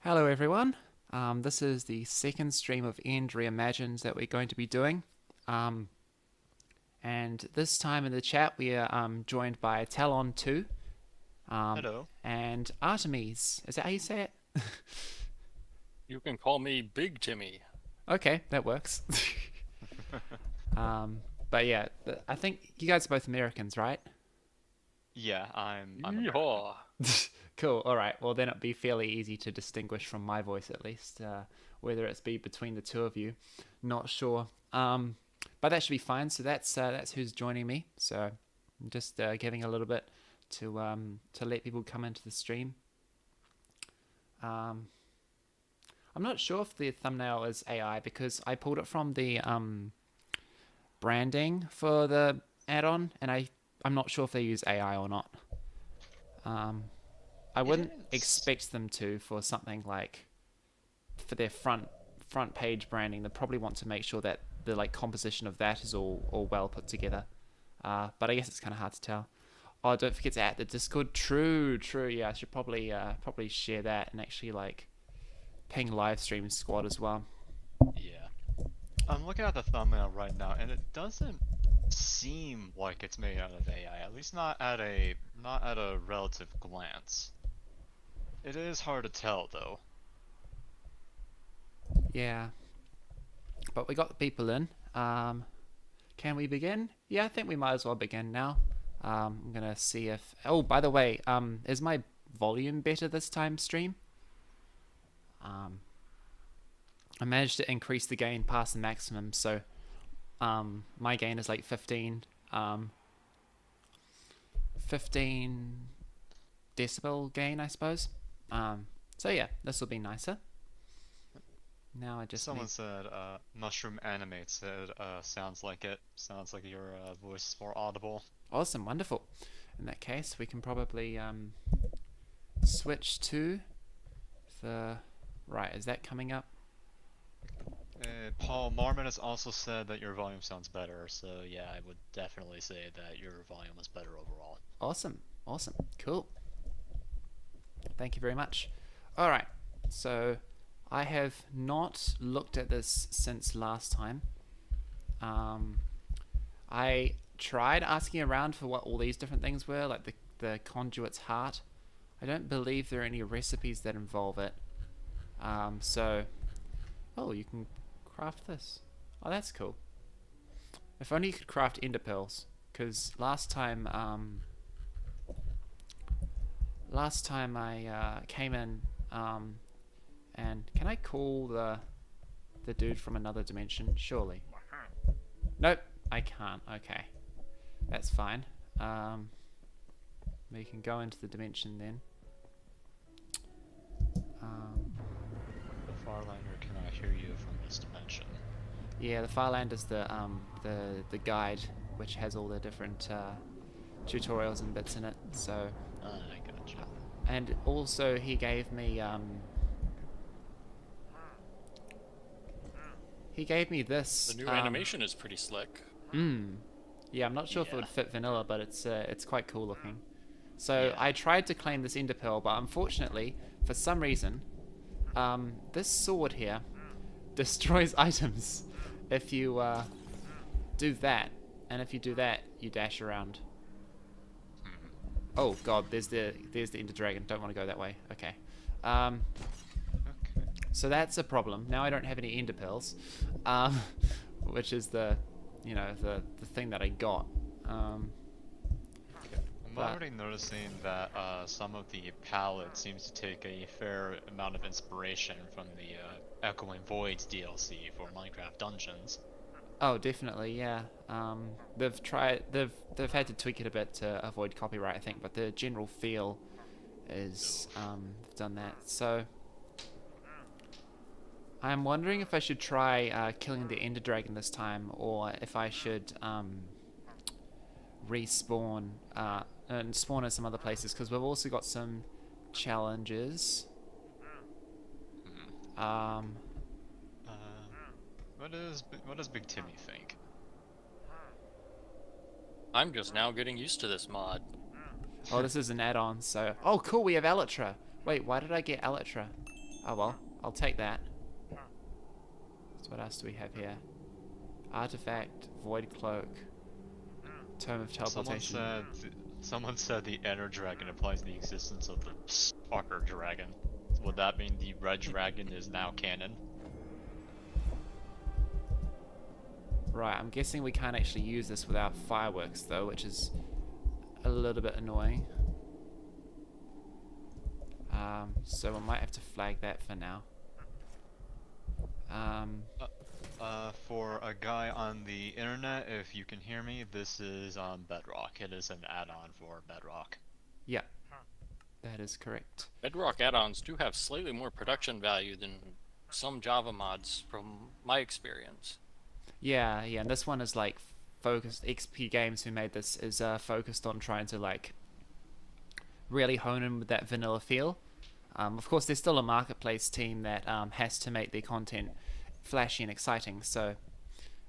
Hello, everyone. This is the second stream of End Reimagined that we're going to be doing. Um, and this time in the chat, we are joined by Talon2 um, Hello. and Artemis. Is that how you say it? You can call me Big Timmy. Okay, that works. um, but yeah, I think you guys are both Americans, right? Yeah, I'm American. Yeehaw. Cool. All right. Well, then it'd be fairly easy to distinguish from my voice, at least, whether it's be between the two of you. Not sure. But that should be fine. So that's who's joining me. So I'm just giving a little bit to let people come into the stream. Um, I'm not sure if the thumbnail is AI because I pulled it from the branding for the add-on, and I'm not sure if they use AI or not. Um, I It wouldn't is. expect them to for something like for their front page branding. They probably want to make sure that the like composition of that is all well put together. But I guess it's kind of hard to tell. Oh, don't forget to add the Discord. True, true. Yeah, I should probably share that and actually like ping live stream squad as well. Yeah. I'm looking at the thumbnail right now, and it doesn't seem like it's made out of AI. At least not at a relative glance. It is hard to tell though. Yeah, but we got the people in. Can we begin? Yeah, I think we might as well begin now. I'm gonna see if. Oh, by the way, is my volume better this time, stream? Um, I managed to increase the gain past the maximum, so my gain is like 15 decibel gain, I suppose. So yeah, this will be nicer. Now I just Someone need. said, Mushroom Animate said, sounds like it. Sounds like your voice is more audible. Awesome, wonderful. In that case, we can probably switch to the. Right, is that coming up? Paul Marmon has also said that your volume sounds better, so yeah, I would definitely say that your volume is better overall. Awesome, awesome, cool. Thank you very much. All right, so I have not looked at this since last time. Um, I tried asking around for what all these different things were, like the conduit's heart. I don't believe there are any recipes that involve it. So, oh, you can craft this. Oh, that's cool. If only you could craft ender pearls, because last time I came in, and can I call the dude from another dimension? Surely. Nope, I can't. Okay, that's fine. We can go into the dimension then. Um, The Farlander cannot hear you from this dimension. yeah, the Farland is the guide, which has all the different tutorials and bits in it. So, I gotcha. and also he gave me The this. new animation is pretty slick. Yeah, I'm not sure if it Yeah, would fit vanilla, but it's quite cool looking. So yeah. I tried to claim this ender pearl, but unfortunately, for some reason, this sword here destroys items if you do that, and if you do that, you dash around. Oh god, there's the ender dragon. Don't want to go that way. Okay. Um, Okay. so that's a problem. Now I don't have any ender pearls, um, which is the thing that I got. Okay. I'm But already noticing that some of the palette seems to take a fair amount of inspiration from the Echoing Voids DLC for Minecraft Dungeons. oh, definitely, yeah. They've had to tweak it a bit to avoid copyright, I think, but the general feel is Oof. they've done that. So I'm wondering if I should try killing the Ender Dragon this time, or if I should respawn and spawn in some other places, because we've also got some challenges. Hmm. Um, Uh, what does Big Timmy think? I'm just now getting used to this mod. oh, this is an add-on, so oh, cool, we have Elytra. Wait, why did I get Elytra? Oh well, I'll take that. So what else do we have here? Artifact, Void Cloak, Tome of Teleportation. Someone said the Ender Dragon implies the existence of the Stalker Dragon. Would that mean the Red Dragon is now canon? Right, I'm guessing we can't actually use this without fireworks though, which is a little bit annoying. So we might have to flag that for now. For a guy on the internet, if you can hear me, this is on Bedrock. It is an add-on for Bedrock. Yeah, that is correct. Bedrock add-ons do have slightly more production value than some Java mods from my experience. Yeah, and this one is like focused. XP Games, who made this, is focused on trying to like really hone in with that vanilla feel. Of course, there's still a marketplace team that has to make their content flashy and exciting, so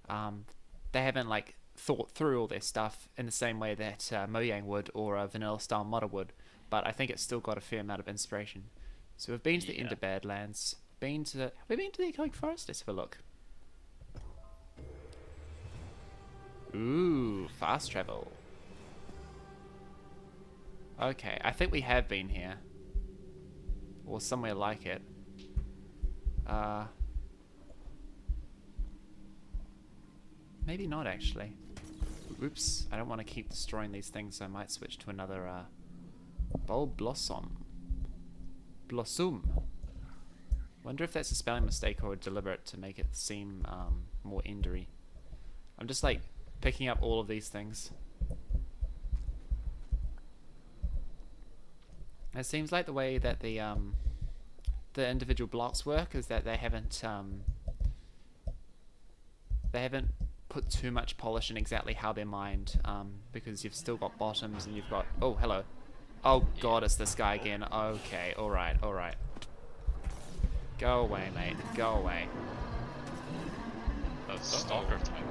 they haven't like thought through all their stuff in the same way that Mojang would, or a vanilla style modder would, but I think it's still got a fair amount of inspiration. So we've been to the Ender Badlands, we've been to the Echoing Forest. Let's have a look. Ooh, fast travel. Okay, I think we have been here, or somewhere like it. Maybe not actually. Oops, I don't want to keep destroying these things, so I might switch to another Bulb Blossom. Wonder if that's a spelling mistake or deliberate to make it seem more endery. I'm just like picking up all of these things. It seems like the way that the individual blocks work is that they haven't put too much polish in exactly how they're mined, because you've still got bottoms and you've got... Oh, hello. Oh god, it's this guy again. Okay, alright. Go away, mate. Go away. That's Stalker type.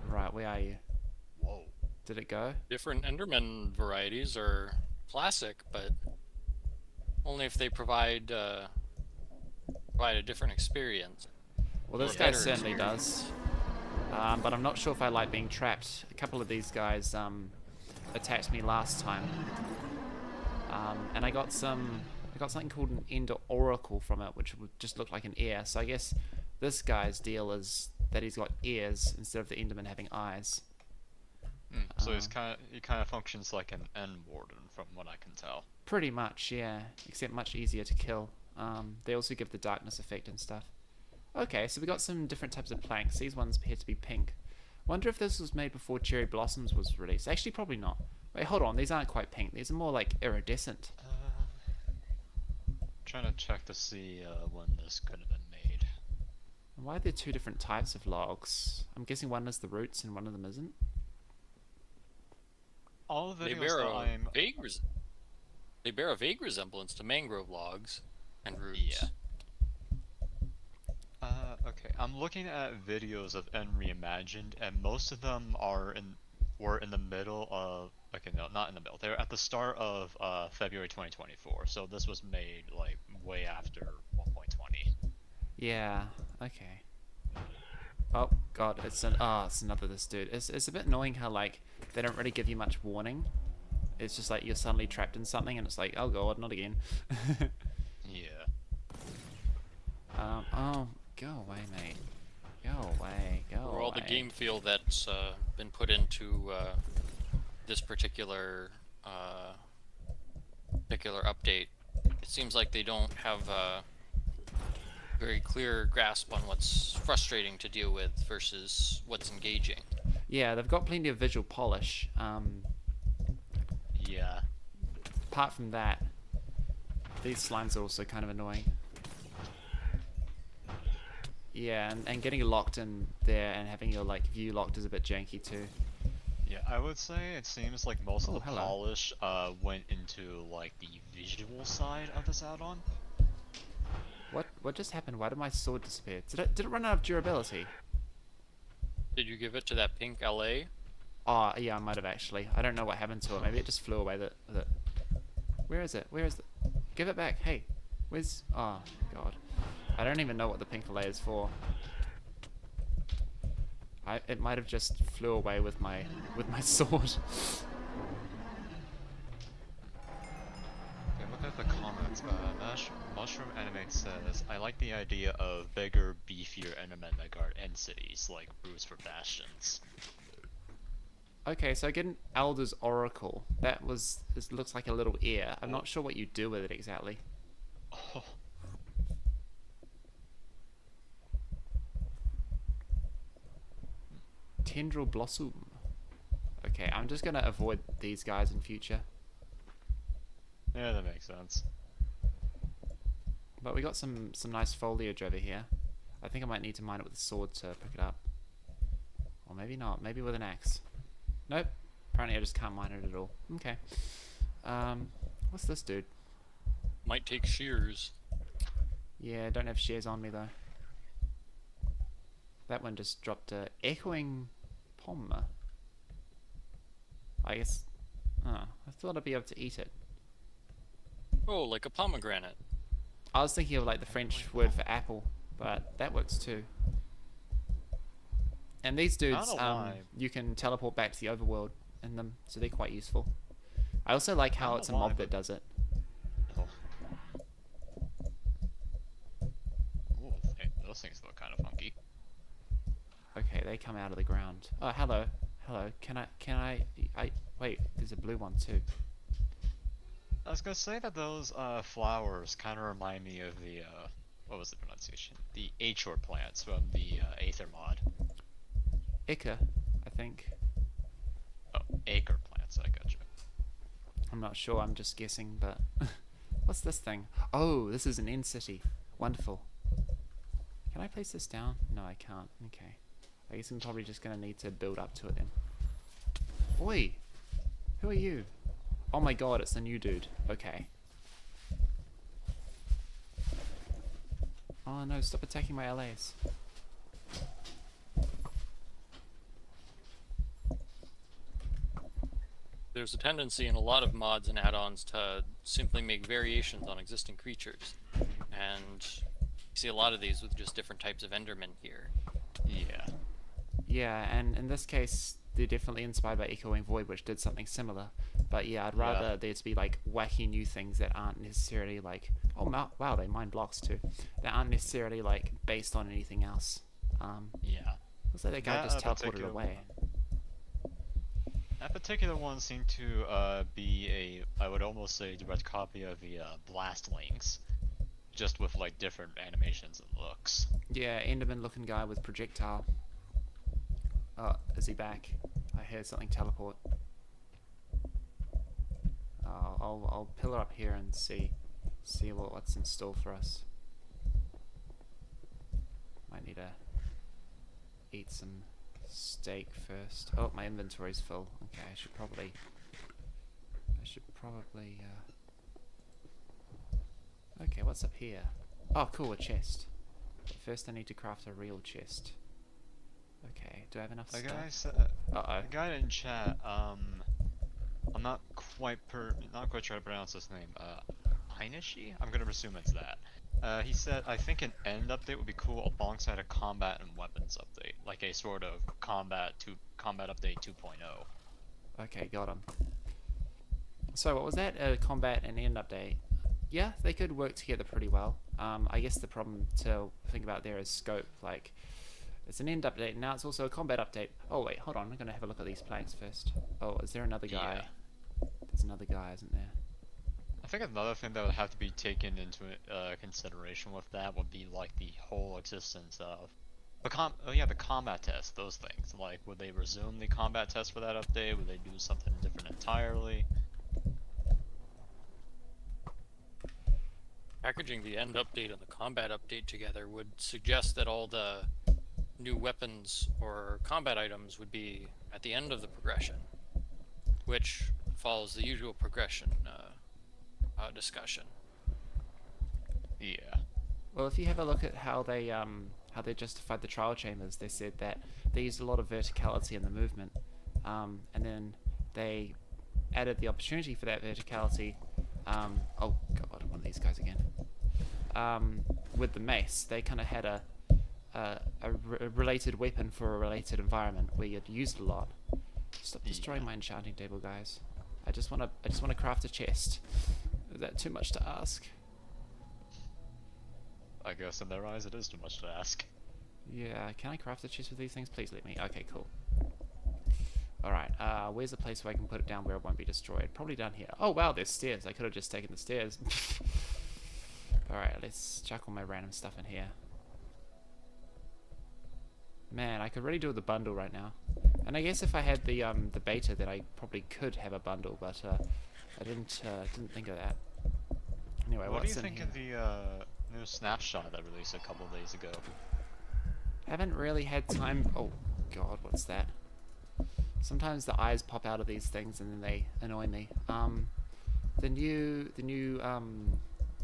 Right, where are you? Whoa. Did it go? Different Enderman varieties are classic, but only if they provide a different experience. Well, this Or guy better certainly experience. does. But I'm not sure if I like being trapped. A couple of these guys attacked me last time, and I got something called an Ender Oracle from it, which would just look like an ear. So I guess this guy's deal is that he's got ears instead of the Enderman having eyes. So he kind of functions like an End Warden, from what I can tell. Pretty much, yeah. Except much easier to kill. They also give the darkness effect and stuff. Okay, so we got some different types of planks. These ones appear to be pink. Wonder if this was made before Cherry Blossoms was released. Actually, probably not. Wait, hold on. These aren't quite pink. These are more like iridescent. Trying to check to see when this could have been made. And why are there two different types of logs? I'm guessing one is the roots and one of them isn't. All the They videos bear that a I'm... vague resemblance to mangrove logs and roots. Yeah. Okay, I'm looking at videos of N Reimagined, and most of them were in the middle of... Okay, no, not in the middle. They're at the start of February 2024, so this was made, like, way after 1.20. Yeah, okay. Oh god, it's another this dude. It's a bit annoying how like they don't really give you much warning. It's just like you're suddenly trapped in something and it's like, oh god, not again. Yeah. Oh, go away, mate. Go away, go away. For all the game feel that's been put into this particular update, it seems like they don't have a very clear grasp on what's frustrating to deal with versus what's engaging. Yeah, they've got plenty of visual polish. Yeah. Apart from that, these slimes are also kind of annoying. Yeah, and getting locked in there and having your like view locked is a bit janky too. Yeah, I would say it seems like most of the hello. polish went into like the visual side of this add-on. What just happened? Why did my sword disappear? Did it run out of durability? Did you give it to that pink LA? Oh, yeah, I might have actually. I don't know what happened to it. Maybe it just flew away with it. Where is it? Where is it? Give it back. Hey. Where's... Oh, God. I don't even know what the pink fillet is for. It might have just flew away with my sword. Okay, look at the comments. Mushroom Animate says, I like the idea of bigger, beefier Endermen that guard end cities, like brews for bastions. Okay, so I get an Elder's Oracle. This looks like a little ear. I'm not sure what you do with it exactly. Oh. Tendril Blossom. Okay, I'm just gonna avoid these guys in future. Yeah, that makes sense. But we got some nice foliage over here. I think I might need to mine it with a sword to pick it up. Or maybe not. Maybe with an axe. Nope. Apparently I just can't mine it at all. Okay. What's this dude? Might take shears. Yeah, don't have shears on me though. That one just dropped a echoing pom. I guess... Oh, I thought I'd be able to eat it. Oh, like a pomegranate. I was thinking of like the French word for apple, but that works too. And these dudes, know why. you can teleport back to the overworld in them, so they're quite useful. I also like how don't it's a know why, mob but- that does it. Oh. Ooh, those things look kind of funky. Okay, they come out of the ground. Oh, hello. Hello. Can I wait, there's a blue one too. I was gonna say that those flowers kind of remind me of the what was the pronunciation? The Achor plants from the Aether mod. Ica, I think. Oh, acre plants. I gotcha. I'm not sure, I'm just guessing, but... What's this thing? Oh, this is an end city. Wonderful. Can I place this down? No, I can't. Okay. I guess I'm probably just going to need to build up to it then. Oi! Who are you? Oh my god, it's the new dude. Okay. Oh no, stop attacking my LAs. There's a tendency in a lot of mods and add-ons to simply make variations on existing creatures. And you see a lot of these with just different types of Endermen here. Yeah. Yeah, and in this case, they're definitely inspired by Echoing Void, which did something similar. But yeah, I'd rather there to be like wacky new things that aren't necessarily like, oh wow, they mine blocks too. That aren't necessarily like based on anything else. Yeah. Looks like that guy just teleported away. That particular one seemed to be a, I would almost say, direct copy of the Blastlings, just with like different animations and looks. Yeah, Enderman looking guy with projectile. Oh, is he back? I heard something teleport. I'll pillar up here and see what's in store for us. Might need to eat some steak first. Oh, my inventory's full. Okay, I should probably Okay, what's up here? Oh, cool, a chest. But first I need to craft a real chest. Okay, do I have enough The stuff? guy said, Uh-oh. the guy in chat, I'm not quite sure how to pronounce his name. Heinishi? I'm gonna assume it's that. He said, I think an end update would be cool alongside a combat and weapons update, like a sort of combat update 2.0. Okay, got him. So what was that? A combat and end update? Yeah, they could work together pretty well. I guess the problem to think about there is scope. Like, it's an end update, and now it's also a combat update. Oh wait, hold on, I'm gonna have a look at these planks first. Oh, is there another guy? Yeah. There's another guy, isn't there? I think another thing that would have to be taken into consideration with that would be like the whole existence of the combat test. Those things, like, would they resume the combat test for that update? Would they do something different entirely? Packaging the end update and the combat update together would suggest that all the new weapons or combat items would be at the end of the progression, which follows the usual progression discussion. Yeah. Well, if you have a look at how they justified the trial chambers, they said that they used a lot of verticality in the movement, and then they added the opportunity for that verticality. Oh god, one of these guys again. with the mace. They kind of had a related weapon for a related environment where you'd use it a lot. Stop destroying my enchanting table, guys. I just wanna craft a chest. Is that too much to ask? I guess in their eyes it is too much to ask. Yeah, can I craft a chest with these things? Please let me. Okay, cool. Alright, where's a place where I can put it down where it won't be destroyed? Probably down here. Oh wow, there's stairs. I could have just taken the stairs. Alright, let's chuck all my random stuff in here. Man, I could really do with the bundle right now. And I guess if I had the beta, then I probably could have a bundle, but I didn't think of that. Anyway, What do you what's in think here? of the new snapshot that released a couple days ago? Haven't really had time. Oh god, what's that? Sometimes the eyes pop out of these things and then they annoy me. The new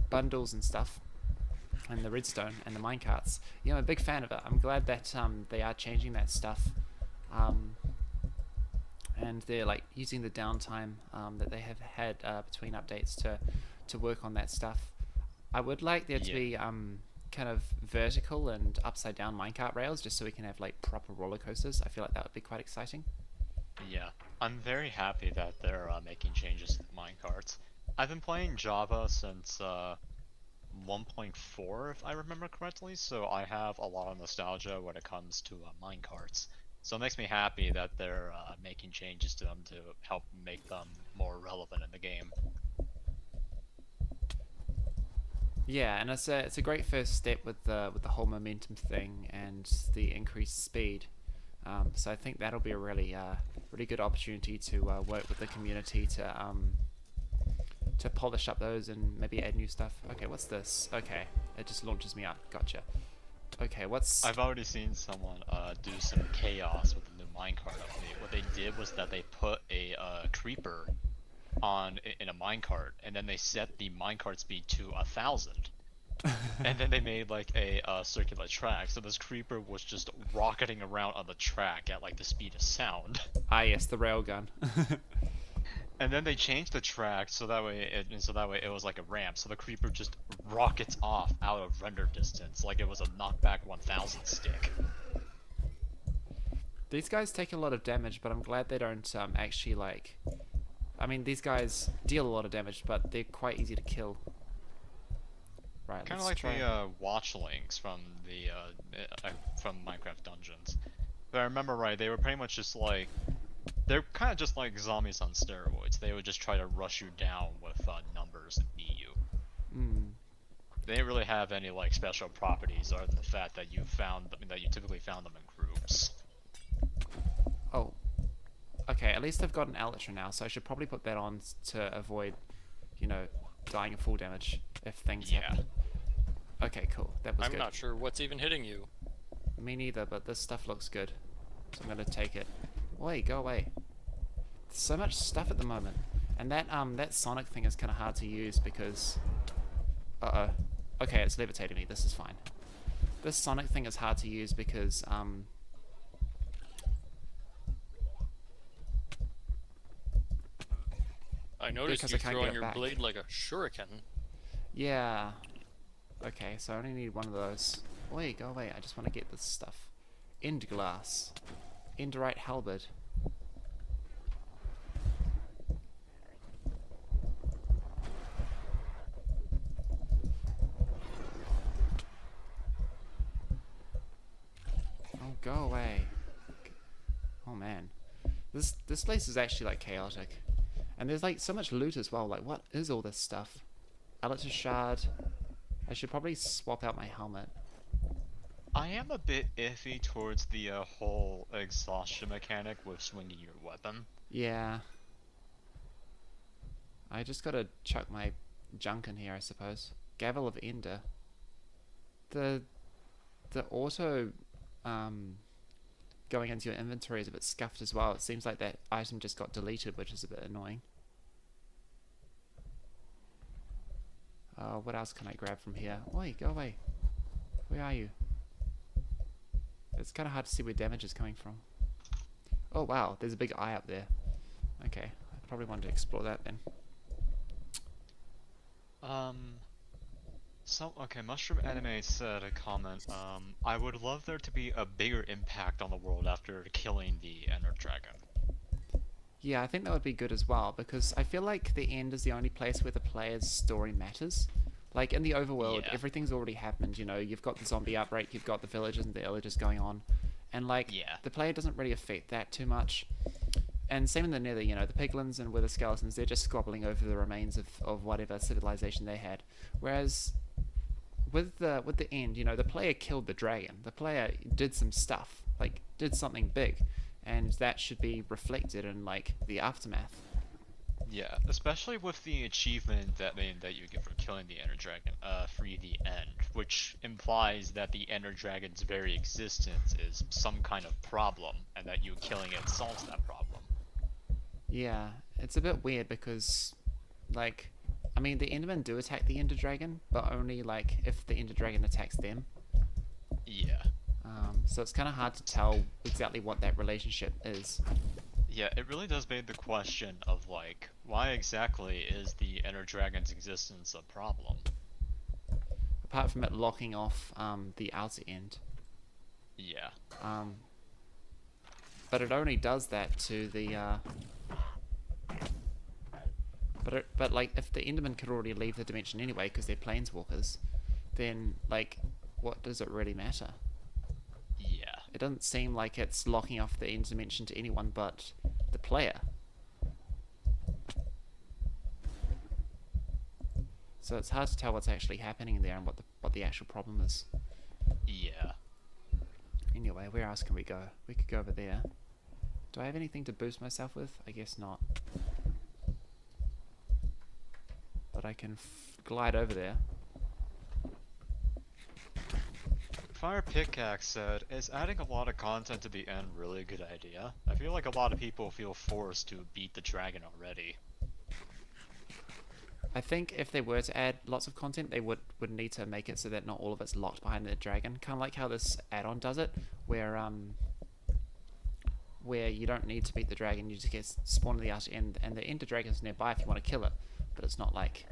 bundles and stuff, and the redstone and the minecarts. Yeah, I'm a big fan of it. I'm glad that they are changing that stuff, and they're like using the downtime that they have had between updates to work on that stuff. I would like there to be kind of vertical and upside down minecart rails, just so we can have like proper roller coasters. I feel like that would be quite exciting. Yeah, I'm very happy that they're making changes to the minecarts. I've been playing Java since 1.4, if I remember correctly, so I have a lot of nostalgia when it comes to minecarts. So it makes me happy that they're making changes to them to help make them more relevant in the game. Yeah, and it's a great first step with the whole momentum thing and the increased speed. So I think that'll be a really good opportunity to work with the community to polish up those and maybe add new stuff. Okay, what's this? Okay, it just launches me up. Gotcha. Okay, what's... I've already seen someone do some chaos with the new minecart update. What they did was that they put a creeper in a minecart, and then they set the minecart speed to 1,000. And then they made like a circular track, so this creeper was just rocketing around on the track at like the speed of sound. Ah yes, the railgun. And then they changed the track so that way it was like a ramp, so the creeper just rockets off out of render distance like it was a knockback 1000 stick. These guys take a lot of damage, but I'm glad they don't actually like... I mean, these guys deal a lot of damage, but they're quite easy to kill. Right, Kind of let's like try... the watchlings from from Minecraft Dungeons. If I remember right, they were pretty much just like... They're kind of just like zombies on steroids. They would just try to rush you down with numbers and beat you. They didn't really have any like special properties other than the fact that you typically found them in groups. Oh. Okay, at least I've got an elytra now, so I should probably put that on to avoid, you know, dying of full damage if things happen. Okay, cool. That was good. I'm not sure what's even hitting you. Me neither, but this stuff looks good. So I'm gonna take it. Wait, go away. There's so much stuff at the moment. And that sonic thing is kinda hard to use because... Uh-oh. Okay, it's levitating me. This is fine. This sonic thing is hard to use because, I noticed because you I can't throwing get it your back. blade like a shuriken. Yeah. Okay, so I only need one of those. Wait, go away. I just want to get this stuff. End glass. Enderite halberd. Oh, go away. Oh man. This place is actually like chaotic. And there's like so much loot as well. Like, what is all this stuff? Elytra shard. I should probably swap out my helmet. I am a bit iffy towards the whole exhaustion mechanic with swinging your weapon. Yeah. I just gotta chuck my junk in here, I suppose. Gavel of Ender. The auto going into your inventory is a bit scuffed as well. It seems like that item just got deleted, which is a bit annoying. What else can I grab from here? Oi, go away. Where are you? It's kind of hard to see where damage is coming from. Oh wow, there's a big eye up there. Okay, I probably wanted to explore that then. So, okay, Mushroom Anime said a comment, I would love there to be a bigger impact on the world after killing the Ender Dragon. Yeah, I think that would be good as well, because I feel like the end is the only place where the player's story matters. Like, in the overworld, Yeah. everything's already happened, you know, you've got the zombie outbreak, you've got the villages and the illagers going on, and, like, Yeah. the player doesn't really affect that too much. And same in the nether, you know, the piglins and wither skeletons, they're just squabbling over the remains of whatever civilization they had. Whereas, with the end, you know, the player killed the dragon. The player did some stuff, like, did something big, and that should be reflected in, like, the aftermath. Yeah, especially with the achievement that you get for killing the Ender Dragon, Free the End, which implies that the Ender Dragon's very existence is some kind of problem, and that you killing it solves that problem. Yeah, it's a bit weird because, like, I mean, the Endermen do attack the Ender Dragon, but only, like, if the Ender Dragon attacks them. Yeah. So it's kind of hard to tell exactly what that relationship is. Yeah, it really does beg the question of, like, why exactly is the Ender Dragon's existence a problem? Apart from it locking off the outer end. Yeah. But it only does that to the... But like, if the Endermen could already leave the dimension anyway, because they're planeswalkers, then, like, what does it really matter? Yeah. It doesn't seem like it's locking off the end dimension to anyone but the player. So it's hard to tell what's actually happening there and what the actual problem is. Yeah. Anyway, where else can we go? We could go over there. Do I have anything to boost myself with? I guess not. But I can glide over there. Fire Pickaxe said, is adding a lot of content to the end really a good idea? I feel like a lot of people feel forced to beat the dragon already. I think if they were to add lots of content, they would need to make it so that not all of it's locked behind the dragon. Kind of like how this add-on does it, where you don't need to beat the dragon, you just get spawned in the outer end, and the ender dragon's nearby if you want to kill it, but it's not like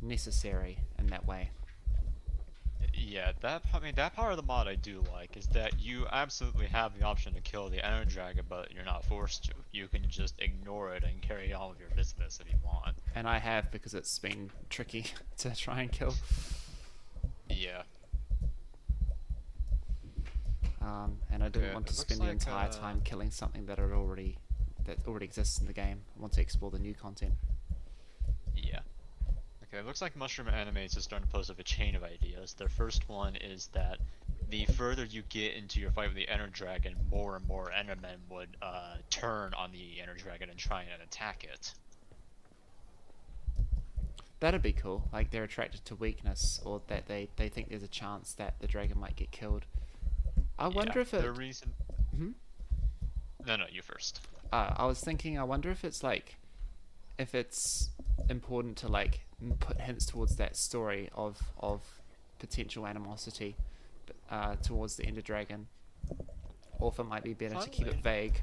necessary in that way. Yeah, that part of the mod I do like, is that you absolutely have the option to kill the Ender Dragon, but you're not forced to. You can just ignore it and carry on with your business if you want. And I have, because it's been tricky to try and kill. Yeah. And I didn't Okay, want to it looks spend the like, entire time killing something that already exists in the game. I want to explore the new content. Yeah. Okay, it looks like Mushroom Animates is starting to pose up a chain of ideas. Their first one is that the further you get into your fight with the Ender Dragon, more and more Endermen would turn on the Ender Dragon and try and attack it. That'd be cool. Like, they're attracted to weakness, or that they think there's a chance that the dragon might get killed. I wonder if it... The reason... Hmm? No, you first. I was thinking, I wonder if it's like... if it's important to, like, put hints towards that story of potential animosity towards the Ender Dragon. Or if it might be better to keep it vague.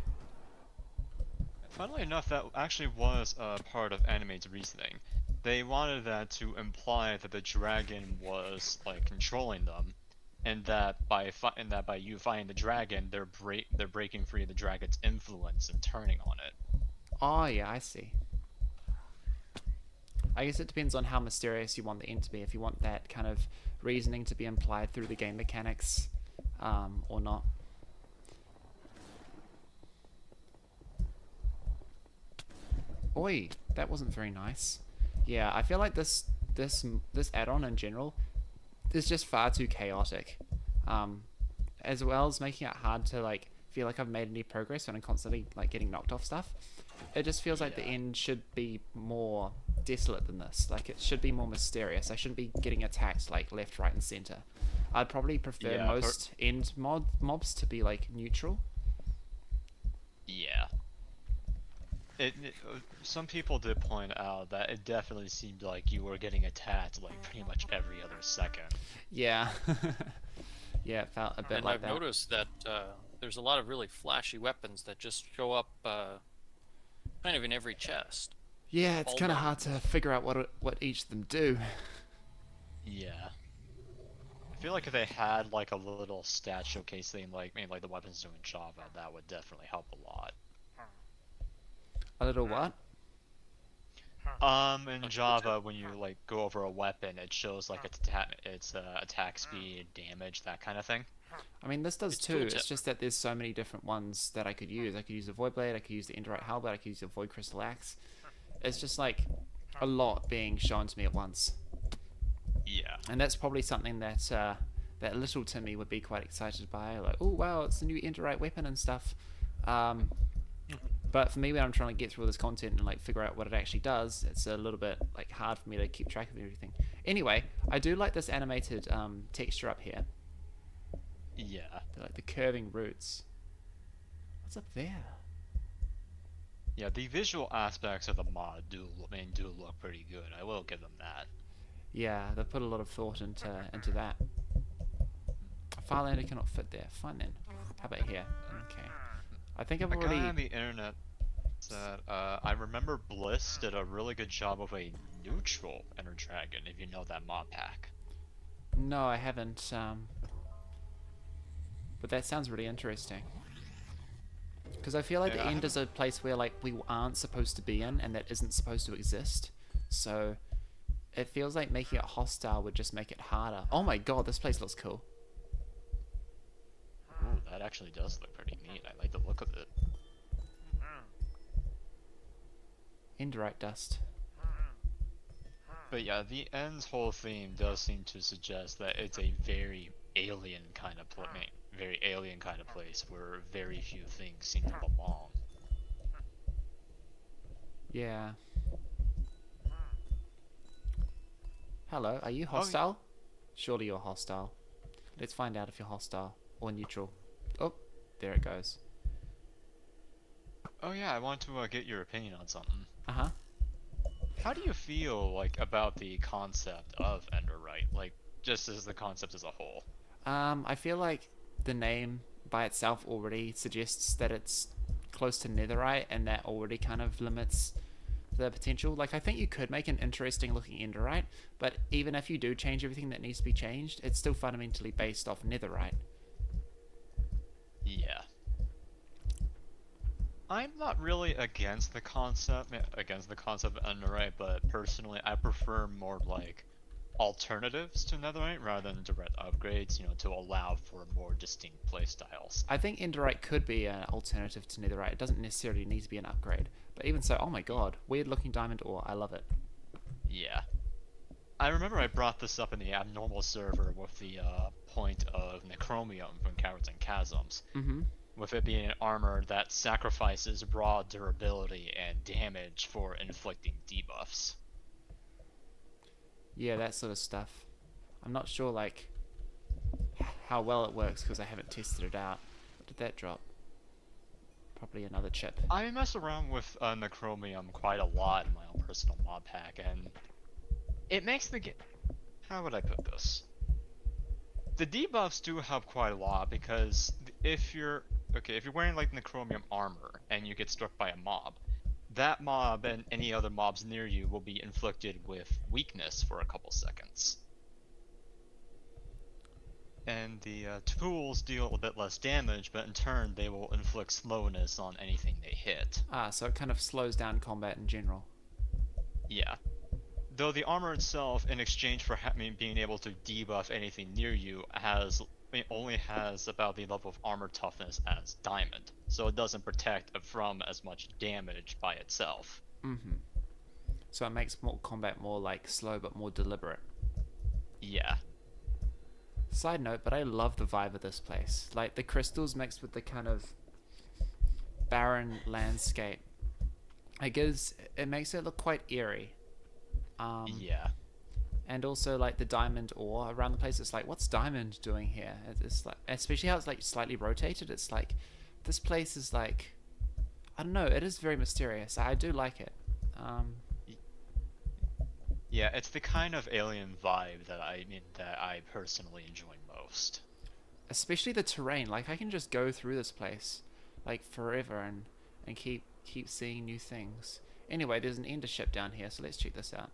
Funnily enough, that actually was part of Animate's reasoning. They wanted that to imply that the dragon was, like, controlling them, and that by you fighting the dragon, they're breaking free of the dragon's influence and turning on it. Oh yeah, I see. I guess it depends on how mysterious you want the end to be. If you want that kind of reasoning to be implied through the game mechanics, or not. Oi, that wasn't very nice. Yeah, I feel like this add-on in general is just far too chaotic. As well as making it hard to, like, feel like I've made any progress when I'm constantly, like, getting knocked off stuff. It just feels like the end should be more desolate than this. Like, it should be more mysterious. I shouldn't be getting attacked, like, left, right, and center. I'd probably prefer most end mobs to be, like, neutral. Yeah. Some people did point out that it definitely seemed like you were getting attacked, like, pretty much every other second. Yeah. Yeah, it felt a bit And like I've that. noticed that there's a lot of really flashy weapons that just show up kind of in every chest. Yeah, it's all kind of done. hard to figure out what each of them do. Yeah. I feel like if they had like a little stat showcasing like maybe like the weapons doing Java, that would definitely help a lot. A little what? In A tooltip? Java, when you like go over a weapon, it shows like its attack speed, damage, that kind of thing. I mean, this does It's too. tooltip. It's just that there's so many different ones that I could use. I could use the Void Blade, I could use the Enderite Halberd, I could use the Void Crystal Axe. It's just like a lot being shown to me at once. Yeah. And that's probably something that that little Timmy would be quite excited by. Like, oh wow, it's a new Enderite weapon and stuff. But for me, when I'm trying to get through all this content and like figure out what it actually does, it's a little bit like hard for me to keep track of everything. Anyway, I do like this animated texture up here. Yeah. Like the curving roots. What's up there? Yeah, the visual aspects of the mod do look pretty good. I will give them that. Yeah, they put a lot of thought into that. Farlander cannot fit there. Fine then. How about here? Okay. I think I've A guy already. on the internet said, I remember Bliss did a really good job of a neutral Ender Dragon, if you know that mod pack. No, I haven't. But that sounds really interesting. Because I feel like Yeah, the I end is a place where like we aren't supposed to be in, and that isn't supposed to exist. So it feels like making it hostile would just make it harder. Oh my god, this place looks cool. Ooh, that actually does look pretty neat. I like the look of it. Enderite dust. But yeah, the end's whole theme does seem to suggest that it's a very alien kind of very alien kind of place where very few things seem to belong. Yeah. Hello, are you hostile? Surely you're hostile. Let's find out if you're hostile or neutral. Oh, there it goes. Oh yeah, I want to get your opinion on something. Uh-huh. How do you feel like about the concept of Enderite? Like just as the concept as a whole? I feel like the name by itself already suggests that it's close to Netherite, and that already kind of limits the potential. Like, I think you could make an interesting looking Enderite, but even if you do change everything that needs to be changed, it's still fundamentally based off Netherite. Yeah. I'm not really against the concept of Enderite, but personally I prefer more like alternatives to Netherite rather than direct upgrades, to allow for more distinct playstyles. I think Enderite could be an alternative to Netherite. It doesn't necessarily need to be an upgrade. But even so, oh my god, weird looking diamond ore. I love it. Yeah. I remember I brought this up in the abnormal server with the point of Necromium from Caverns and Chasms, Mm-hmm. with it being an armor that sacrifices raw durability and damage for inflicting debuffs. Yeah, that sort of stuff. I'm not sure, like, how well it works because I haven't tested it out. What did that drop? Probably another chip. I mess around with Necromium quite a lot in my own personal mod pack, and it makes the game... How would I put this? The debuffs do help quite a lot, because if you're wearing like Necromium armor and you get struck by a mob, that mob and any other mobs near you will be inflicted with weakness for a couple seconds. And the tools deal a bit less damage, but in turn they will inflict slowness on anything they hit. Ah, so it kind of slows down combat in general. Yeah. Though the armor itself, in exchange for being able to debuff anything near you, only has about the level of armor toughness as Diamond, so it doesn't protect from as much damage by itself. Mm-hmm. So it makes more combat more like slow but more deliberate. Yeah. Side note, but I love the vibe of this place. Like the crystals mixed with the kind of barren landscape. It makes it look quite eerie. Yeah. And also like the diamond ore around the place. It's like, what's diamond doing here? It's like, especially how it's like slightly rotated. It's like, this place is like, I don't know. It is very mysterious. I do like it. Yeah, it's the kind of alien vibe that I personally enjoy most. Especially the terrain. Like I can just go through this place like forever and keep seeing new things. Anyway, there's an ender ship down here, so let's check this out.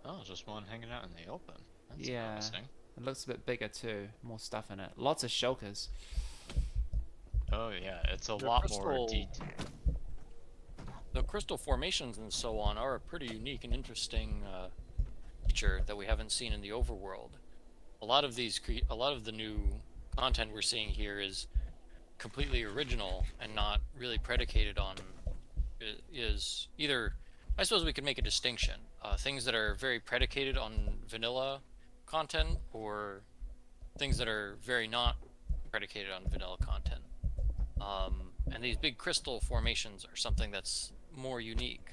Oh, Oh, just one hanging out in the open. That's Yeah. promising. It looks a bit bigger too. More stuff in it. Lots of shulkers. Oh yeah, it's a The lot more crystal- detailed. The crystal formations and so on are a pretty unique and interesting feature that we haven't seen in the overworld. A lot of the new content we're seeing here is completely original and not really predicated on is either. I suppose we could make a distinction: things that are very predicated on vanilla content, or things that are very not predicated on vanilla content. And these big crystal formations are something that's more unique,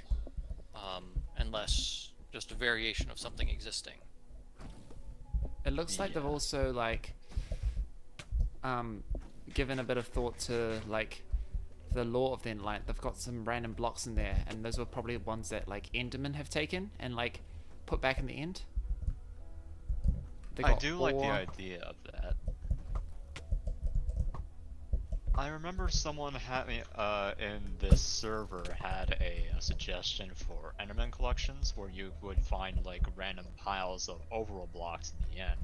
and less just a variation of something existing. It looks like they've Yeah. also like given a bit of thought to like the lore of the Enderite. They've got some random blocks in there, and those were probably ones that like Endermen have taken and like put back in the end. They I got do like the ore. idea of that. I remember someone having in this server had a suggestion for Enderman collections where you would find like random piles of overall blocks in the end,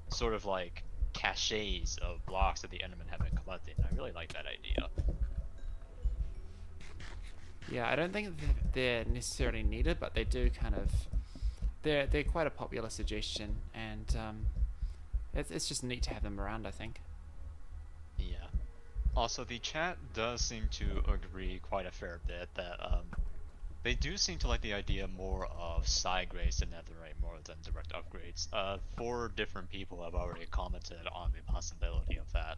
sort of like caches of blocks that the Enderman had been collecting. I really like that idea. Yeah, I don't think they're necessarily needed, but they do kind of. They're quite a popular suggestion, and it's just neat to have them around, I think. Yeah. Also, the chat does seem to agree quite a fair bit that they do seem to like the idea more of side grades to netherite more than direct upgrades. 4 different people have already commented on the possibility of that.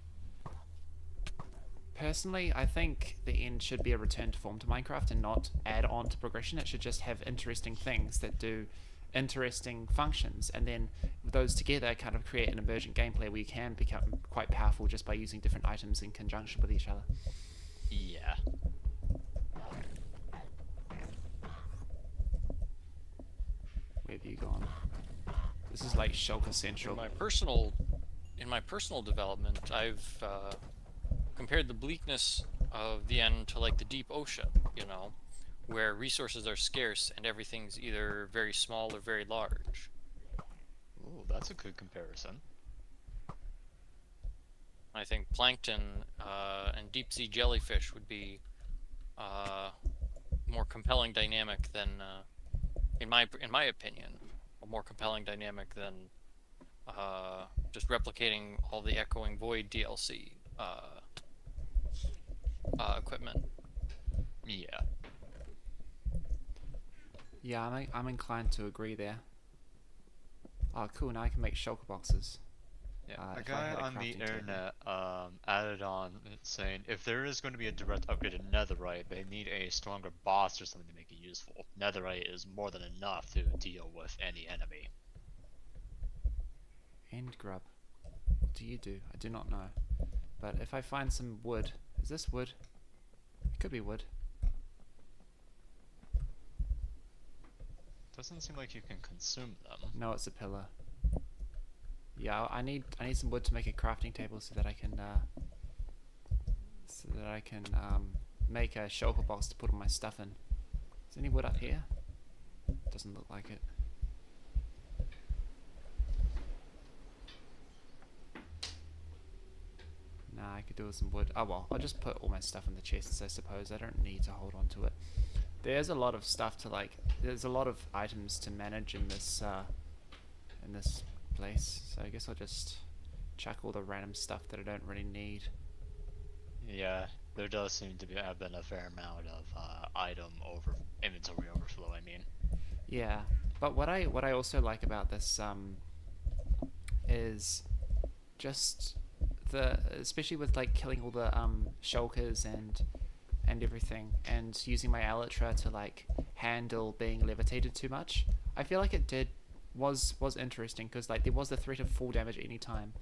Personally, I think the end should be a return to form to Minecraft and not add on to progression. It should just have interesting things that do interesting functions, and then those together kind of create an emergent gameplay where you can become quite powerful just by using different items in conjunction with each other. Yeah. Where have you gone? This is like Shulker Central. In my personal development, I've compared the bleakness of the end to like the deep ocean, where resources are scarce and everything's either very small or very large. Ooh, that's a good comparison. I think plankton and deep sea jellyfish would be more compelling dynamic than, in my opinion, a more compelling dynamic than just replicating all the Echoing Void DLC equipment. Yeah. Yeah, I'm inclined to agree there. Oh, cool. Now I can make shulker boxes. Yeah, if a I guy had a on the crafting table. internet added on saying if there is going to be a direct upgrade in netherite, they need a stronger boss or something to make it useful. Netherite is more than enough to deal with any enemy. End grub. What do you do? I do not know. But if I find some wood, is this wood? It could be wood. Doesn't seem like you can consume them. No, it's a pillar. Yeah, I need some wood to make a crafting table so that I can make a shulker box to put all my stuff in. Is any wood up here? Doesn't look like it. Nah, I could do with some wood. Oh well, I'll just put all my stuff in the chests, I suppose. I don't need to hold on to it. There's a lot of stuff to like. There's a lot of items to manage in this place. So I guess I'll just chuck all the random stuff that I don't really need. Yeah, there does seem to have been a fair amount of inventory overflow. I mean. Yeah, but what I also like about this is just especially with like killing all the shulkers and everything, and using my elytra to like handle being levitated too much. I feel like it was interesting because like there was the threat of fall damage at any time,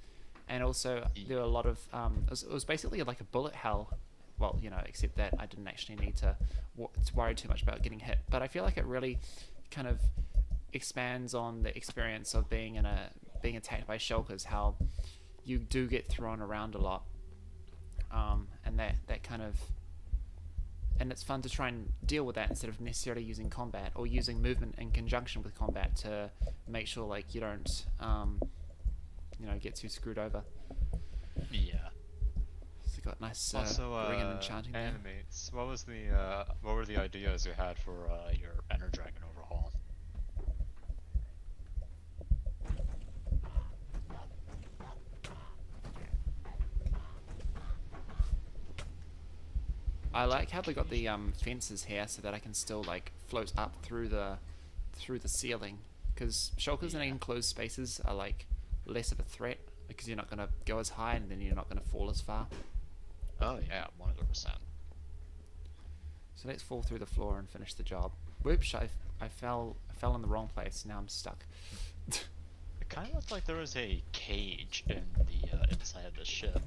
and also there were a lot of it was basically like a bullet hell. Well, except that I didn't actually need to worry too much about getting hit. But I feel like it really kind of expands on the experience of being attacked by shulkers, how you do get thrown around a lot, and that kind of and it's fun to try and deal with that instead of necessarily using combat or using movement in conjunction with combat to make sure like you don't get too screwed over. Yeah. So you got nice Also, ring and enchanting there. animates. What were the ideas you had for your Ender Dragon overhaul? I like how they got the fences here so that I can still like float up through the ceiling, because shulkers in enclosed spaces are like less of a threat because you're not gonna go as high and then you're not gonna fall as far. Oh yeah, 100%. So let's fall through the floor and finish the job. Whoops! I fell in the wrong place. Now I'm stuck. It kind of looked like there was a cage in the inside of the ship.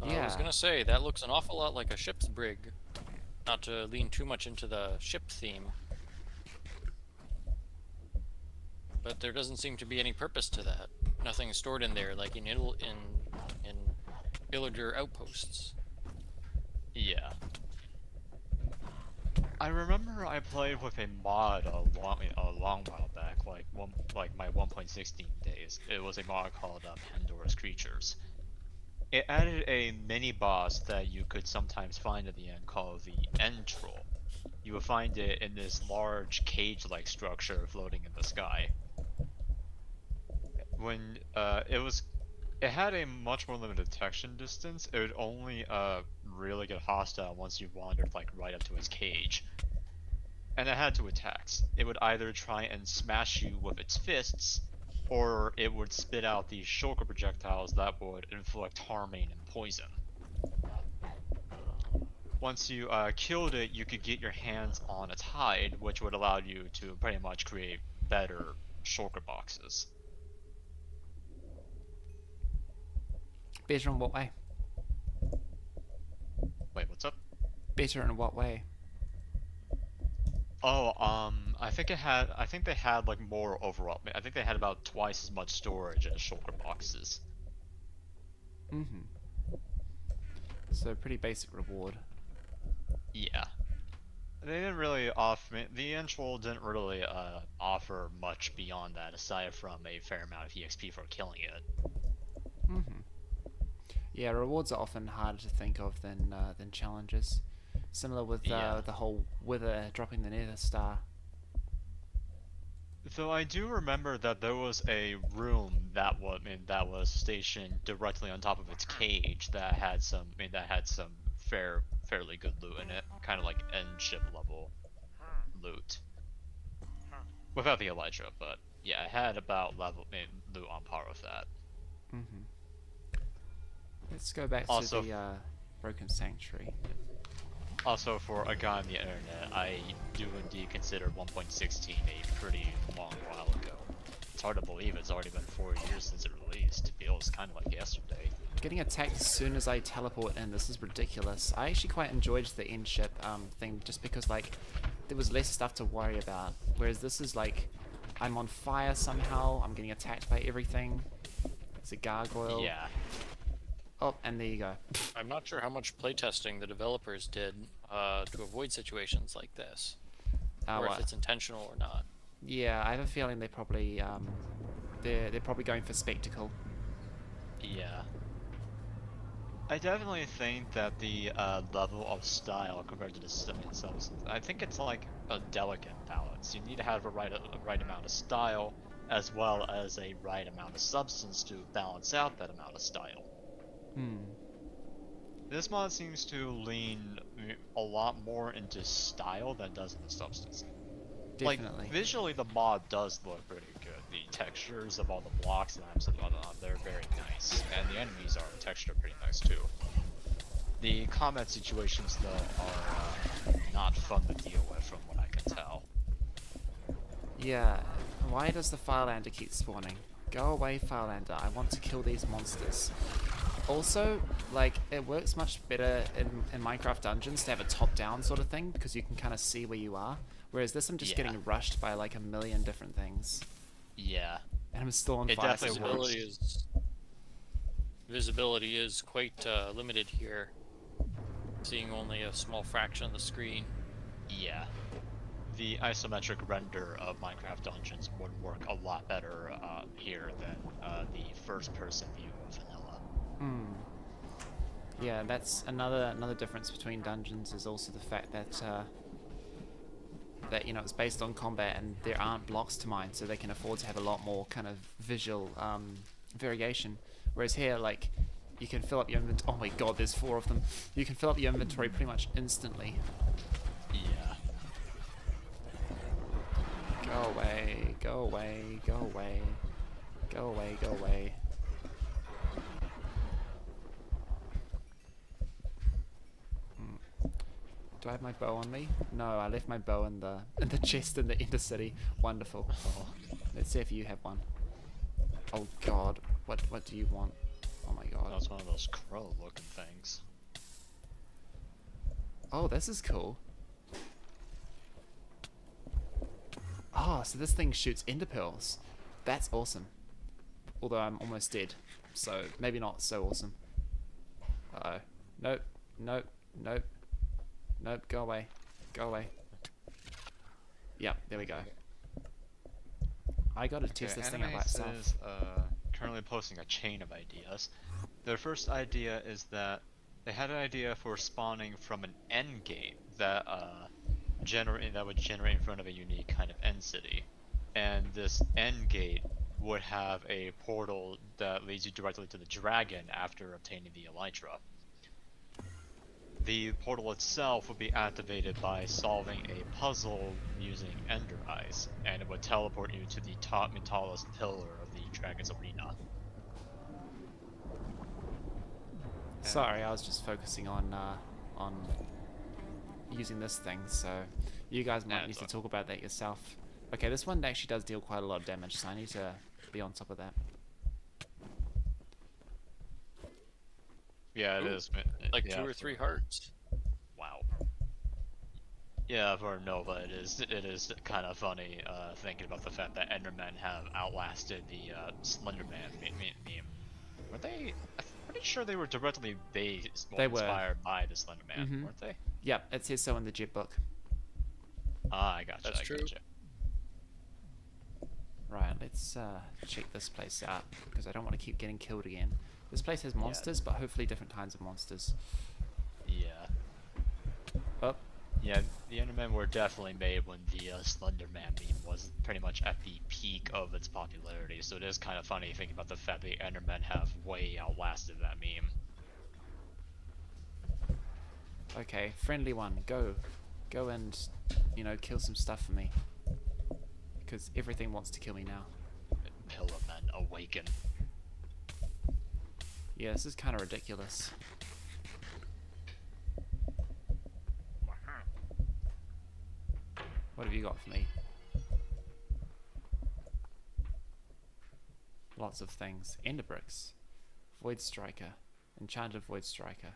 I was gonna say, that looks an awful lot like a ship's brig. Not to lean too much into the ship theme. But there doesn't seem to be any purpose to that. Nothing stored in there like in villager outposts. Yeah. I remember I played with a mod a long while back, like my 1.16 days. It was a mod called Pandora's Creatures. It added a mini boss that you could sometimes find at the end called the End Troll. You would find it in this large cage-like structure floating in the sky. When it had a much more limited detection distance. It would only really get hostile once you wandered like right up to its cage. And it had two attacks. It would either try and smash you with its fists, or it would spit out these shulker projectiles that would inflict harming and poison. Once you killed it, you could get your hands on its hide, which would allow you to pretty much create better shulker boxes. Better in what way? Wait, what's up? Better in what way? Oh, I think they had like more overall. I think they had about twice as much storage as shulker boxes. Mm-hmm. So pretty basic reward. Yeah. They didn't really offer, the intro didn't really offer much beyond that aside from a fair amount of EXP for killing it. Mm-hmm. Yeah, rewards are often harder to think of than challenges. Similar with the whole Wither dropping the Nether Star. Though I do remember that there was a room that was stationed directly on top of its cage that had some fairly good loot in it, kind of like end ship level loot. Without the Elytra, but yeah, it had about loot on par with that. Mm-hmm. Let's go back Also, to the Broken Sanctuary. Also, for a guy on the internet, I do indeed consider 1.16 a pretty long while ago. It's hard to believe it's already been 4 years since it released. It feels kind of like yesterday. Getting attacked as soon as I teleport in, this is ridiculous. I actually quite enjoyed the end ship thing just because like there was less stuff to worry about. Whereas this is like, I'm on fire somehow, I'm getting attacked by everything. It's a gargoyle. Yeah. Oh, and there you go. I'm not sure how much playtesting the developers did to avoid situations like this, or if it's intentional or not. Yeah, I have a feeling they probably they're probably going for spectacle. Yeah. I definitely think that the level of style compared to the system itself, I think it's like a delicate balance. You need to have a right amount of style, as well as a right amount of substance to balance out that amount of style. This mod seems to lean a lot more into style than does into substance. Definitely. Like, visually the mod does look pretty good. The textures of all the blocks and items and whatnot, they're very nice. And the enemies are textured pretty nice too. The combat situations though are not fun to deal with from what I can tell. Yeah, why does the Firelander keep spawning? Go away, Firelander, I want to kill these monsters. Also, like, it works much better in Minecraft Dungeons to have a top-down sort of thing, because you can kind of see where you are. Whereas this, I'm just getting rushed by like a million different things. Yeah. And I'm still on It fire. Visibility is quite limited here. seeing only a small fraction of the screen. Yeah. The isometric render of Minecraft Dungeons would work a lot better here than the first-person view of vanilla. Hmm. Yeah, that's another difference between dungeons is also the fact that that it's based on combat and there aren't blocks to mine, so they can afford to have a lot more kind of visual variation. Whereas here, like, you can fill up your inventory. Oh my god, there's 4 of them. You can fill up your inventory pretty much instantly. Yeah. Go away, go away, go away, go away, go away. Do I have my bow on me? No, I left my bow in the chest in the Ender City. Wonderful. Oh. Let's see if you have one. Oh god, what do you want? Oh my god. That was one of those crow-looking things. Oh, this is cool. Oh, so this thing shoots ender pearls. That's awesome. Although I'm almost dead, so maybe not so awesome. Uh-oh. Nope, nope, nope. Nope, go away. Go away. Yep, there we go. I gotta test this thing out by itself. Is currently posting a chain of ideas. Their first idea is that they had an idea for spawning from an end gate that would generate in front of a unique kind of end city, and this end gate would have a portal that leads you directly to the dragon after obtaining the elytra. The portal itself would be activated by solving a puzzle using Ender Eyes, and it would teleport you to the top and tallest pillar of the dragon's arena. Sorry, I was just focusing on using this thing, so you guys might need to talk about that yourself. Okay, this one actually does deal quite a lot of damage, so I need to be on top of that. Yeah, it Ooh, is. Like yeah, 2 or 3 hearts. Wow. Yeah, for Nova, it is kind of funny thinking about the fact that Endermen have outlasted the Slenderman meme. Were they? I'm pretty sure they were directly based or inspired by the Slenderman, weren't they? Yep, it says so in the Jet book. Ah, I gotcha. That's I true. Gotcha. Right, let's check this place out, because I don't want to keep getting killed again. This place has monsters, but hopefully different kinds of monsters. Yeah. Oh. Yeah, the Endermen were definitely made when the Slenderman meme was pretty much at the peak of its popularity, so it is kind of funny thinking about the fact that the Endermen have way outlasted that meme. Okay, friendly one, go and, kill some stuff for me. Because everything wants to kill me now. Pillarmen awaken. Yeah, this is kind of ridiculous. What have you got for me? Lots of things. Ender bricks. Void Striker. Enchanted Void Striker.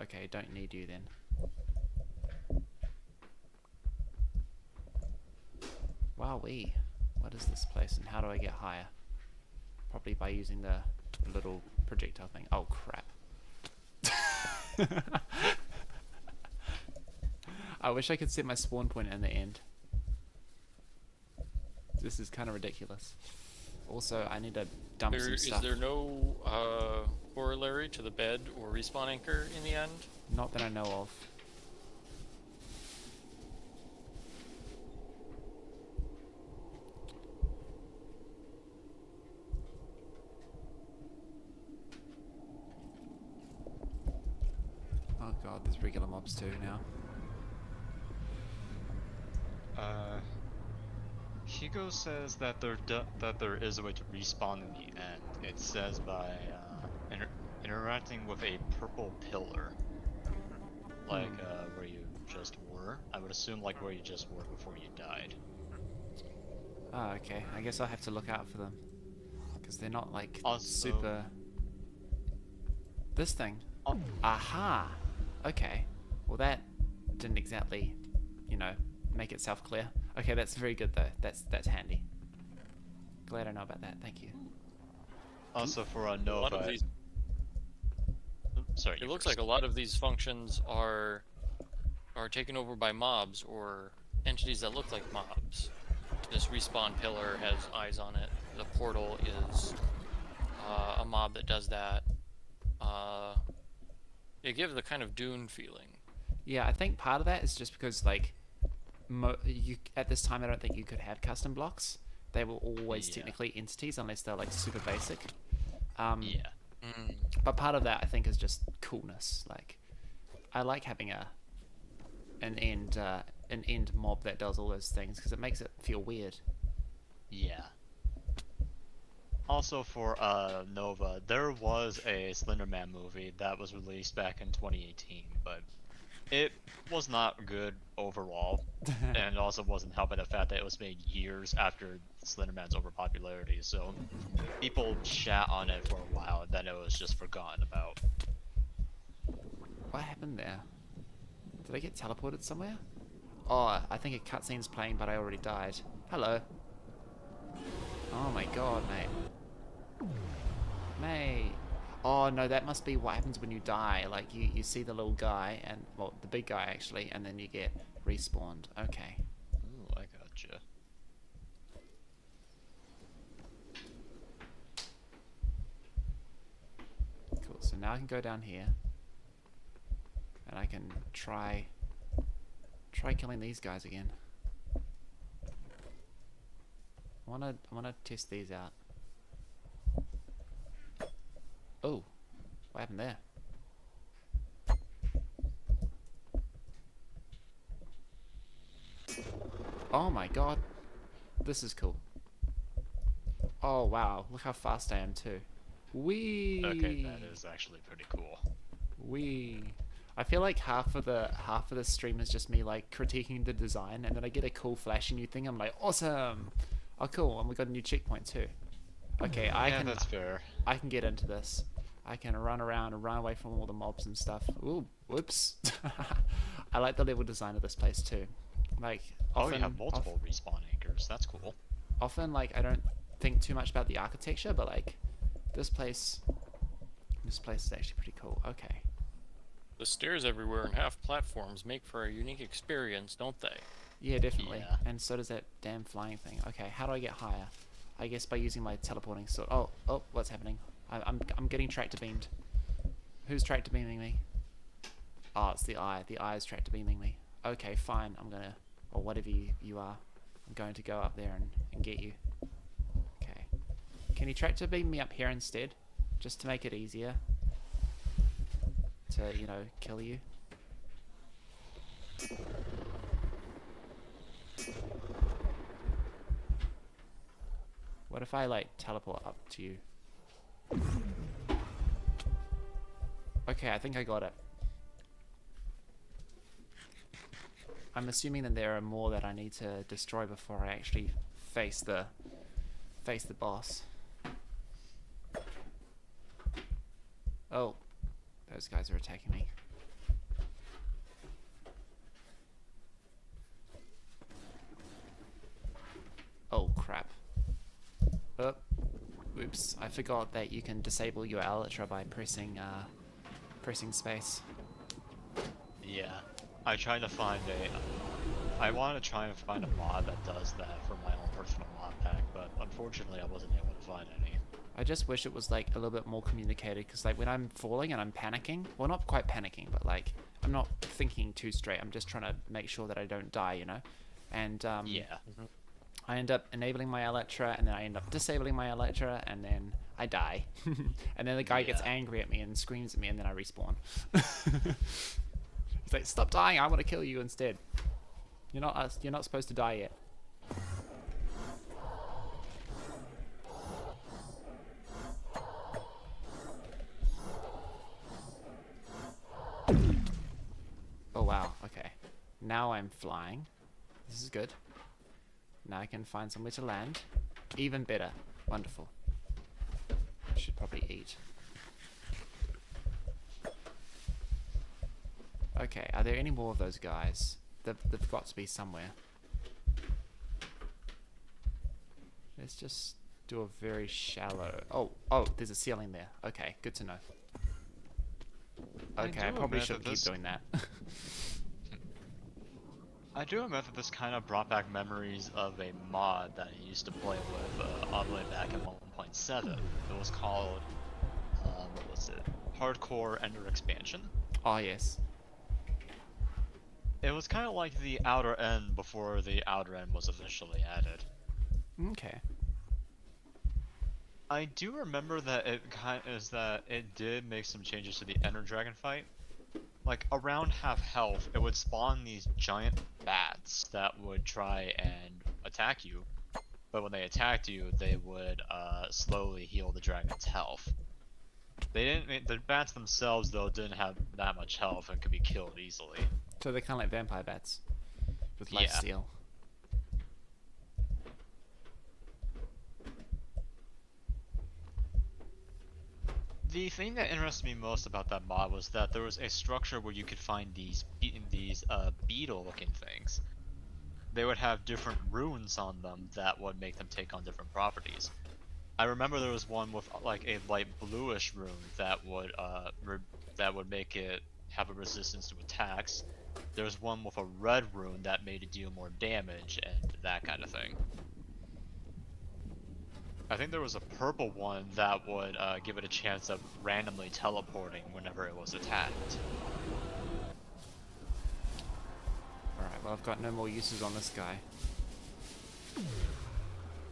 Okay, don't need you then. Wowee. What is this place and how do I get higher? Probably by using the little projectile thing. Oh crap. I wish I could set my spawn point in the end. This is kind of ridiculous. Also, I need to dump some stuff. Is there no corollary to the bed or respawn anchor in the end? Not that I know of. Oh god, there's regular mobs too now. Hugo says that there is a way to respawn in the end. It says by interacting with a purple pillar, like where you just were. I would assume like where you just were before you died. Oh, okay. I guess I'll have to look out for them. Because they're not like Also, super... This thing. Oh. Aha! Okay. Well that didn't exactly, make itself clear. Okay, that's very good though. That's handy. Glad I know about that. Thank you. Also for a One of Nova. these. Sorry. It looks like a lot of these functions are taken over by mobs or entities that look like mobs. This respawn pillar has eyes on it. The portal is a mob that does that. It gives the kind of Dune feeling. Yeah, I think part of that is just because like you at this time I don't think you could have custom blocks. They were always Yeah. technically entities unless they're like super basic. Yeah. But part of that I think is just coolness. Like I like having an end mob that does all those things because it makes it feel weird. Yeah. Also for Nova, there was a Slender Man movie that was released back in 2018, but it was not good overall, and also wasn't helped by the fact that it was made years after Slender Man's overpopularity, so people chat on it for a while, and then it was just forgotten about. What happened there? Did I get teleported somewhere? Oh, I think a cutscene's playing, but I already died. Hello. Oh my god, mate. Mate. Oh no, that must be what happens when you die. Like you see the little guy and well the big guy actually, and then you get respawned. Okay. Ooh, I gotcha. Cool. So now I can go down here. And I can try killing these guys again. I wanna test these out. Oh, what happened there? Oh my god, this is cool. Oh wow, look how fast I am too. Wee. Okay, that is actually pretty cool. Wee. I feel like half of the stream is just me like critiquing the design, and then I get a cool flashy new thing. I'm like, awesome. Oh cool, and we got a new checkpoint too. Okay, Yeah, that's fair. I can get into this. I can run around and run away from all the mobs and stuff. Ooh, whoops. I like the level design of this place too. Like often, Oh, you have multiple respawn anchors. That's cool. often like I don't think too much about the architecture, but like this place is actually pretty cool. Okay. The stairs everywhere and half platforms make for a unique experience, don't they? Yeah, definitely. Yeah. And so does that damn flying thing. Okay, how do I get higher? I guess by using my teleporting sword. Oh, what's happening? I'm getting tractor beamed. Who's tractor beaming me? Oh, it's the eye. The eye is tractor beaming me. Okay, fine. I'm gonna, or whatever you are. I'm going to go up there and get you. Okay. Can you tractor beam me up here instead? Just to make it easier. To, you know, kill you. What if I like teleport up to you? Okay, I think I got it. I'm assuming that there are more that I need to destroy before I actually face the boss. Oh, those guys are attacking me. Oh crap. Oh, oops, I forgot that you can disable your elytra by pressing space. Yeah. I want to try and find a mod that does that for my own personal mod pack, but unfortunately I wasn't able to find any. I just wish it was like a little bit more communicated, because like when I'm falling and I'm panicking, well not quite panicking, but like I'm not thinking too straight, I'm just trying to make sure that I don't die, you know? And Yeah. I end up enabling my elytra, and then I end up disabling my elytra, and then I die. And then the guy gets Yeah. angry at me and screams at me, and then I respawn. He's like, stop dying, I want to kill you instead. You're not supposed to die yet. Oh wow, okay. Now I'm flying. This is good. Now I can find somewhere to land. Even better. Wonderful. I should probably eat. Okay, are there any more of those guys? They've got to be somewhere. Let's just do a very shallow... Oh, there's a ceiling there. Okay, good to know. Okay, I do probably admit shouldn't that keep this- doing that. I do admit that this kind of brought back memories of a mod that I used to play with all the way back in 1.7. It was called, what was it? Hardcore Ender Expansion. Oh, yes. It was kind of like the outer end before the outer end was officially added. Okay. I do remember that it did make some changes to the Ender Dragon fight. Like around half health, it would spawn these giant bats that would try and attack you. But when they attacked you, they would slowly heal the dragon's health. The bats themselves though didn't have that much health and could be killed easily. So they're kind of like vampire bats with Yeah. lifesteal. The thing that interested me most about that mod was that there was a structure where you could find these beetle-looking things. They would have different runes on them that would make them take on different properties. I remember there was one with like a light bluish rune that would make it have a resistance to attacks. There was one with a red rune that made it deal more damage and that kind of thing. I think there was a purple one that would give it a chance of randomly teleporting whenever it was attacked. Alright, well I've got no more uses on this guy.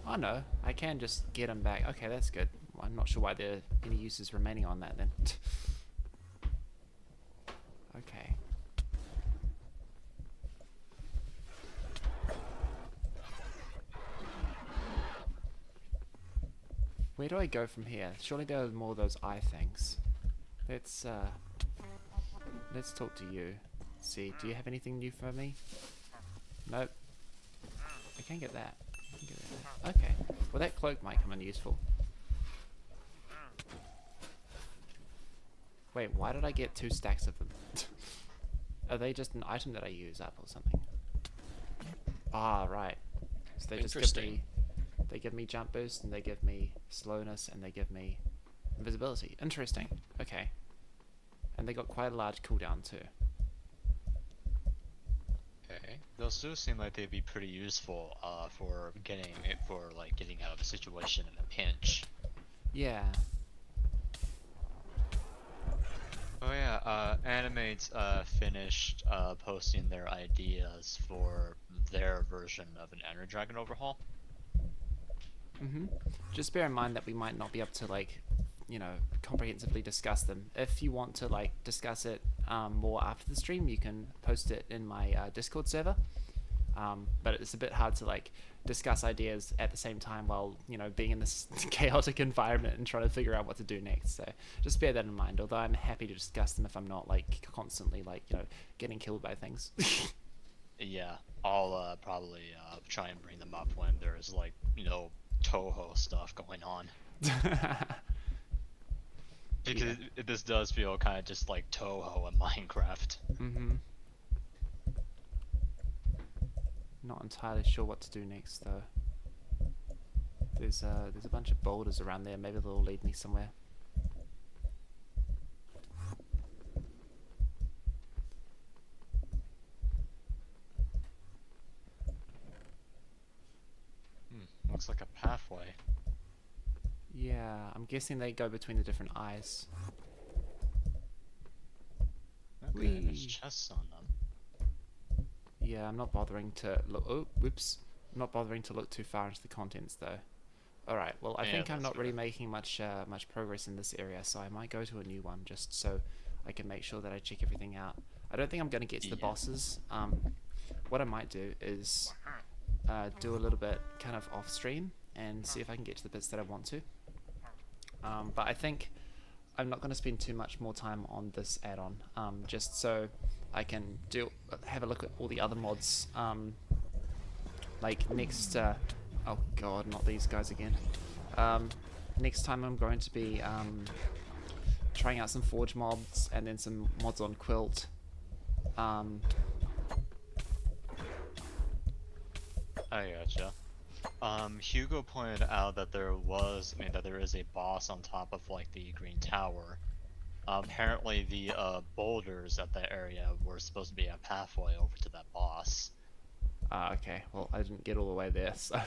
Oh no, I can just get him back. Okay, that's good. Well, I'm not sure why there are any uses remaining on that then. Okay. Where do I go from here? Surely there are more of those eye things. Let's talk to you. See, do you have anything new for me? Nope. I can't get that. Okay. Well, that cloak might come in useful. Wait, why did I get 2 stacks of them? Are they just an item that I use up or something? Ah, right. So they just give me... They give me jump boost, and they give me slowness, and they give me invisibility. Interesting. Okay. And they got quite a large cooldown too. Okay. Those do seem like they'd be pretty useful for getting out of a situation in a pinch. Yeah. Oh yeah, Animates finished posting their ideas for their version of an Ender Dragon overhaul. Just bear in mind that we might not be able to, like, you know, comprehensively discuss them. If you want to, like, discuss it more after the stream, you can post it in my Discord server. But it's a bit hard to, like, discuss ideas at the same time while, you know, being in this chaotic environment and trying to figure out what to do next. So just bear that in mind, although I'm happy to discuss them if I'm not, like, constantly, like, you know, getting killed by things. Yeah, I'll probably try and bring them up when there's, like, you know, Toho stuff going on. Because this does feel kind of just like Toho in Minecraft. Not entirely sure what to do next though. There's a bunch of boulders around there. Maybe they'll lead me somewhere. Looks like a pathway. Yeah, I'm guessing they go between the different eyes. Okay, there's chests on them. Yeah, I'm not bothering to look. Oh, whoops! I'm not bothering to look too far into the contents though. All right. Well, I think I'm not really making much progress in this area, so I might go to a new one just so I can make sure that I check everything out. I don't think I'm going to get to the bosses. What I might do is do a little bit kind of off stream and see if I can get to the bits that I want to. But I think I'm not going to spend too much more time on this add-on, just so I can have a look at all the other mods. Like next, oh god, not these guys again. Next time I'm going to be trying out some Forge mods and then some mods on Quilt. I gotcha. Hugo pointed out that there is a boss on top of like the green tower. apparently the boulders at that area were supposed to be a pathway over to that boss. Ah, okay. Well, I didn't get all the way there, so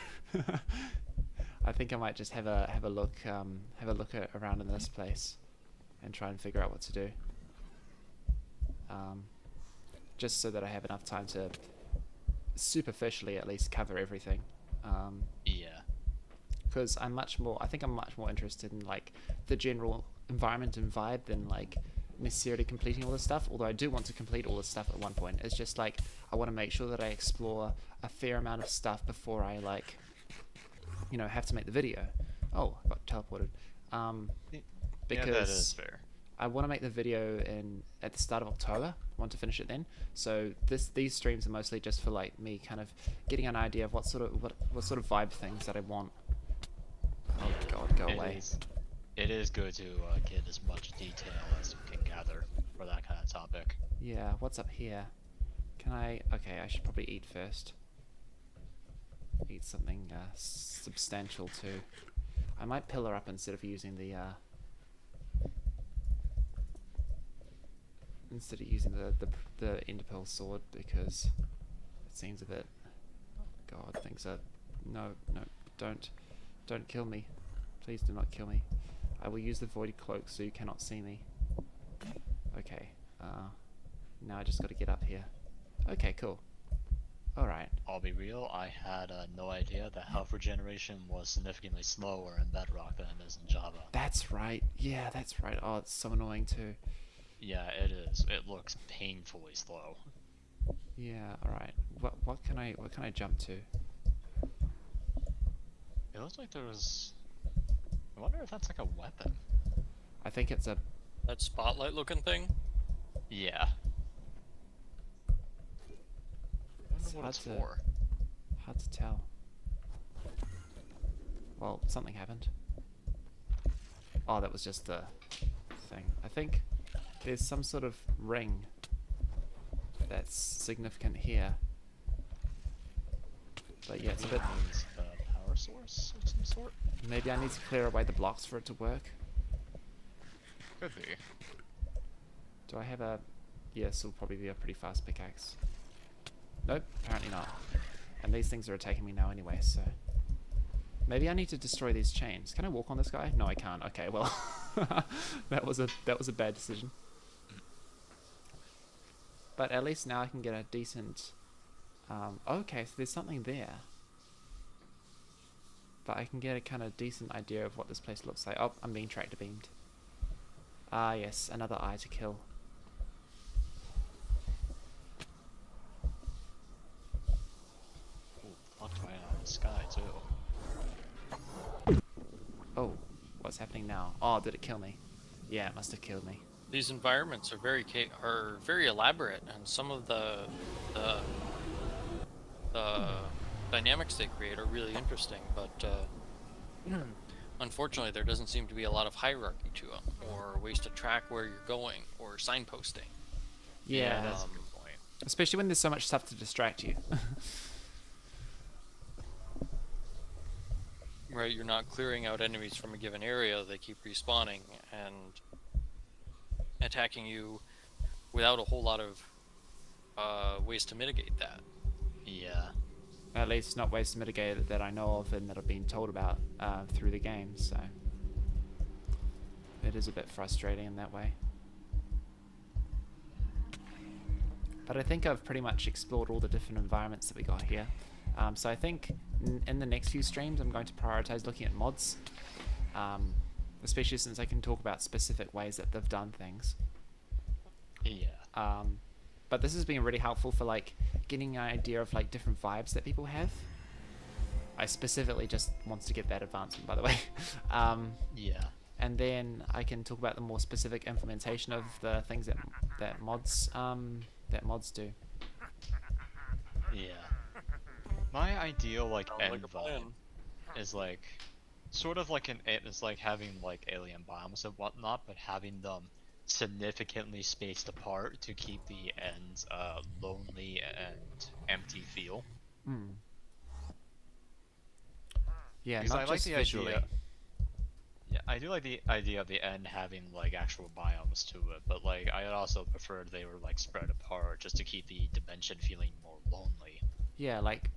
I think I might just have a look around in this place and try and figure out what to do. Just so that I have enough time to superficially at least cover everything. Yeah. Because I think I'm much more interested in like the general environment and vibe than like necessarily completing all this stuff, although I do want to complete all this stuff at one point. It's just like I want to make sure that I explore a fair amount of stuff before I like, you know, have to make the video. Oh, I got teleported. Because Yeah, that is fair. I want to make the video at the start of October. I want to finish it then. So these streams are mostly just for like me kind of getting an idea of what sort of vibe things that I want. Oh god, go away. It is good to get as much detail as you can gather for that kind of topic. Yeah, what's up here? Okay, I should probably eat first. Eat something substantial too. I might pillar up instead of using the Enderpearl sword because it seems a bit. God, things are. No, don't kill me. Please do not kill me. I will use the void cloak so you cannot see me. Okay. Now I just got to get up here. Okay, cool. Alright. I'll be real, I had no idea that health regeneration was significantly slower in Bedrock than it is in Java. That's right. Yeah, that's right. Oh, it's so annoying too. Yeah, it is. It looks painfully slow. Yeah, alright. What can I jump to? It looks like there was... I wonder if that's like a weapon. I think it's a... That spotlight looking thing? Yeah. I wonder what it's for. Hard to tell. Well, something happened. Oh, that was just the thing. I think there's some sort of ring that's significant here. But yeah, it's a bit... Means a power source of some sort? Maybe I need to clear away the blocks for it to work. Could be. Do I have a... Yeah, this will probably be a pretty fast pickaxe. Nope, apparently not. And these things are attacking me now anyway, so... Maybe I need to destroy these chains. Can I walk on this guy? No, I can't. Okay, well... that was a bad decision. But at least now I can get a decent... okay, so there's something there. But I can get a kind of decent idea of what this place looks like. Oh, I'm being tractor beamed. Ah, yes, another eye to kill. Ooh, fucked right out of the sky too. Oh, what's happening now? Oh, did it kill me? Yeah, it must have killed me. These environments are very elaborate, and some of the dynamics they create are really interesting. But unfortunately, there doesn't seem to be a lot of hierarchy to them, or ways to track where you're going, or signposting. Yeah, that's a good point. especially when there's so much stuff to distract you. Right, you're not clearing out enemies from a given area, they keep respawning and attacking you without a whole lot of ways to mitigate that. Yeah. At least not ways to mitigate it that I know of and that I've been told about through the game, so... It is a bit frustrating in that way. But I think I've pretty much explored all the different environments that we got here. So I think in the next few streams I'm going to prioritize looking at mods. Especially since I can talk about specific ways that they've done things. Yeah. But this has been really helpful for like getting an idea of like different vibes that people have. I specifically just wants to get that advancement, by the way. Yeah. And then I can talk about the more specific implementation of the things that mods do. Yeah. My ideal like Sounds end like a plan. vibe is like sort of like it's like having like alien biomes and whatnot, but having them significantly spaced apart to keep the ends lonely and empty feel. Yeah, Because not I like just the visually. idea. Yeah, I do like the idea of the end having like actual biomes to it, but like I also preferred they were like spread apart just to keep the dimension feeling more lonely. Yeah, like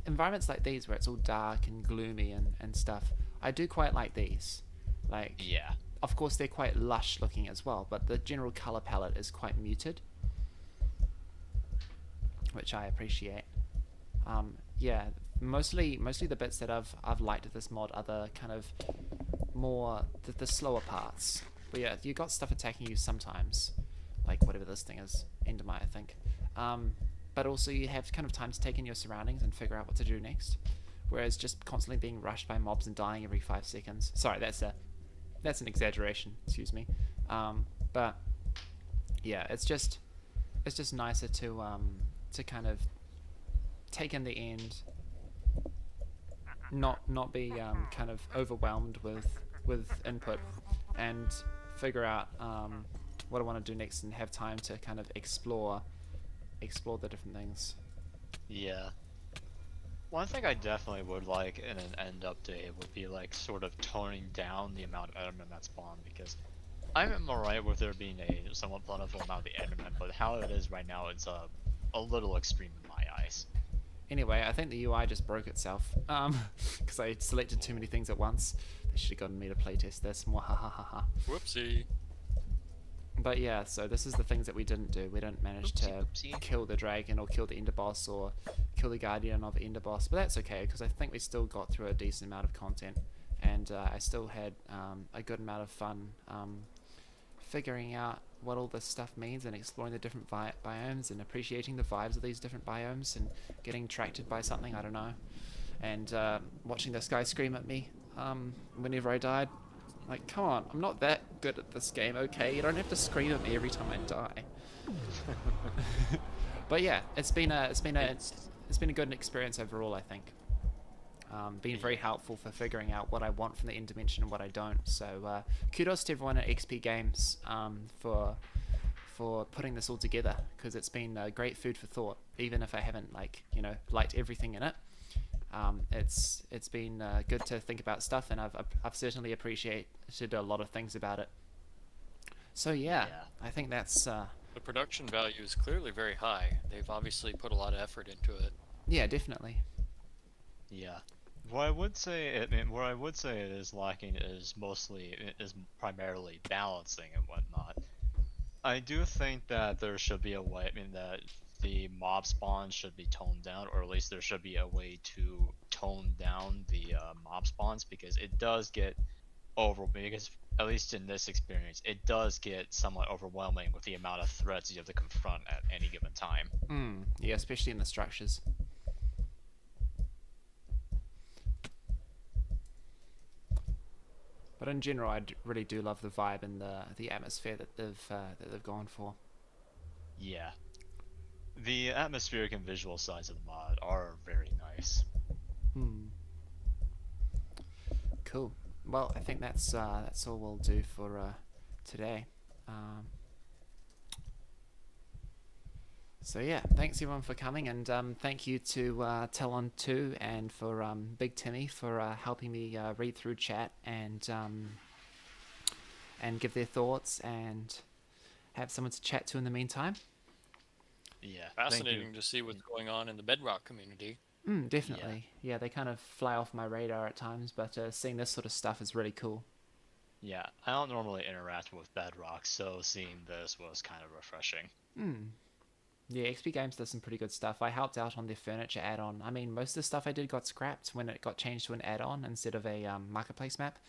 environments like these where it's all dark and gloomy and stuff. I do quite like these. Like, Yeah. of course, they're quite lush looking as well, but the general color palette is quite muted, which I appreciate. Yeah, mostly the bits that I've liked of this mod are the kind of more the slower parts. But yeah, you got stuff attacking you sometimes, like whatever this thing is, Enderite, I think. But also you have kind of time to take in your surroundings and figure out what to do next. Whereas just constantly being rushed by mobs and dying every 5 seconds. Sorry, that's an exaggeration. Excuse me. But yeah, it's just nicer to kind of take in the end, not be kind of overwhelmed with input, and figure out what I want to do next and have time to kind of explore the different things. Yeah. One thing I definitely would like in an end update would be like sort of toning down the amount of Endermen that spawn, because I'm alright with there being a somewhat plentiful amount of the Endermen, but how it is right now, it's a little extreme in my eyes. Anyway, I think the UI just broke itself because I selected too many things at once. They should have gotten me to playtest this. Mwahahaha. Whoopsie. But yeah, so this is the things that we didn't do. We didn't manage to Oopsie. kill the dragon or kill the ender boss or kill the guardian of the ender boss, but that's okay because I think we still got through a decent amount of content, and I still had a good amount of fun figuring out what all this stuff means and exploring the different biomes and appreciating the vibes of these different biomes and getting attracted by something, I don't know, and watching this guy scream at me whenever I died. Like, come on, I'm not that good at this game, okay? You don't have to scream at me every time I die. But yeah, it's been a good experience overall, I think. Been very helpful for figuring out what I want from the end dimension and what I don't. So kudos to everyone at XP Games for putting this all together, because it's been great food for thought. Even if I haven't liked everything in it, it's been good to think about stuff, and I've certainly appreciated a lot of things about it. So yeah. I think that's The production value is clearly very high. They've obviously put a lot of effort into it. yeah, definitely. Yeah. What I would say it is lacking is primarily balancing and whatnot. I do think that there should be a way, that the mob spawn should be toned down, or at least there should be a way to tone down the mob spawns, because it does get because at least in this experience, it does get somewhat overwhelming with the amount of threats you have to confront at any given time. Yeah, especially in the structures. But in general, really do love the vibe and the atmosphere that they've gone for. Yeah. The atmospheric and visual sides of the mod are very nice. Cool. Well, I think that's all we'll do for today. So yeah, thanks everyone for coming, and thank you to Talon2 and for Big Timmy for helping me read through chat and give their thoughts and have someone to chat to in the meantime. Yeah, Fascinating to see what's going on in the Bedrock community. Definitely. Yeah, they kind of fly off my radar at times, but seeing this sort of stuff is really cool. Yeah, I don't normally interact with Bedrock, so seeing this was kind of refreshing. Yeah, XP Games does some pretty good stuff. I helped out on their furniture add-on. I mean, most of the stuff I did got scrapped when it got changed to an add-on instead of a marketplace map.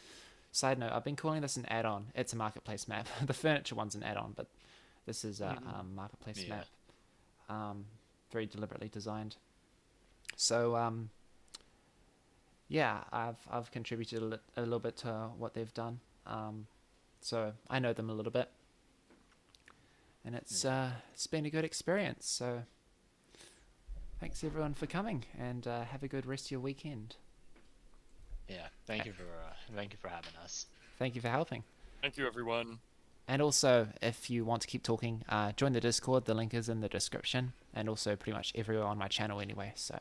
Side note, I've been calling this an add-on. It's a marketplace map. The furniture one's an add-on, but this is a marketplace map. Very deliberately designed. So, yeah, I've contributed a little bit to what they've done. So I know them a little bit. And it's been a good experience. So thanks everyone for coming, and have a good rest of your weekend. Yeah, thank you for having us. Thank you for helping. Thank you, everyone. And also, if you want to keep talking, join the Discord. The link is in the description, and also pretty much everywhere on my channel anyway. So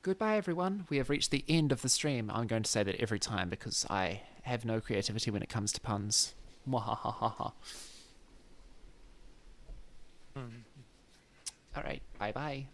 Goodbye, everyone. We have reached the end of the stream. I'm going to say that every time because I have no creativity when it comes to puns. Mwahahaha. All right. Bye-bye.